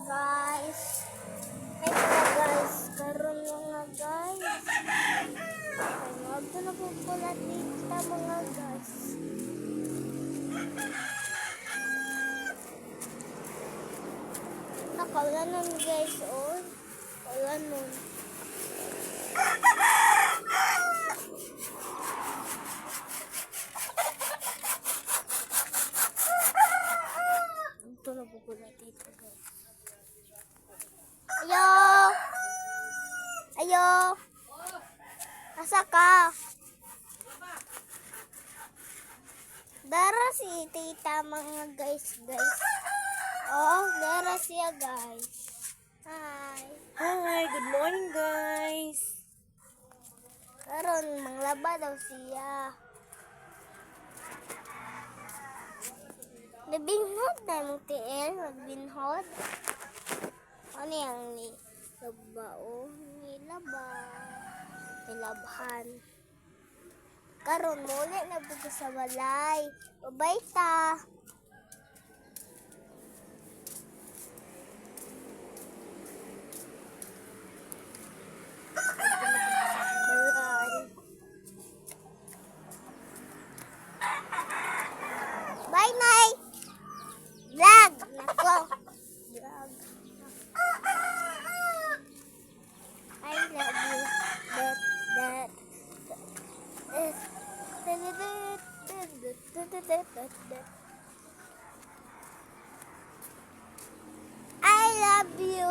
guys. Ay mga guys, karon mga guys. Ay magto na po pula dito mga guys. Nakawala nun guys, oh. Wala nun. Ito na po pula dito guys. Ayo! Ayo! Asa ka? Dara si tita mga guys. Oh, dara siya guys. Hi. Hi, good morning guys. Karon manglaba daw siya. Nabinhod na mong TL, nagbinhod. Ano yung nilaba o? Nilabhan. Karon muli na buko sa balay. Babay ta. Bye, Nay! Vlog! Nako! Vlog. I love you. I love you.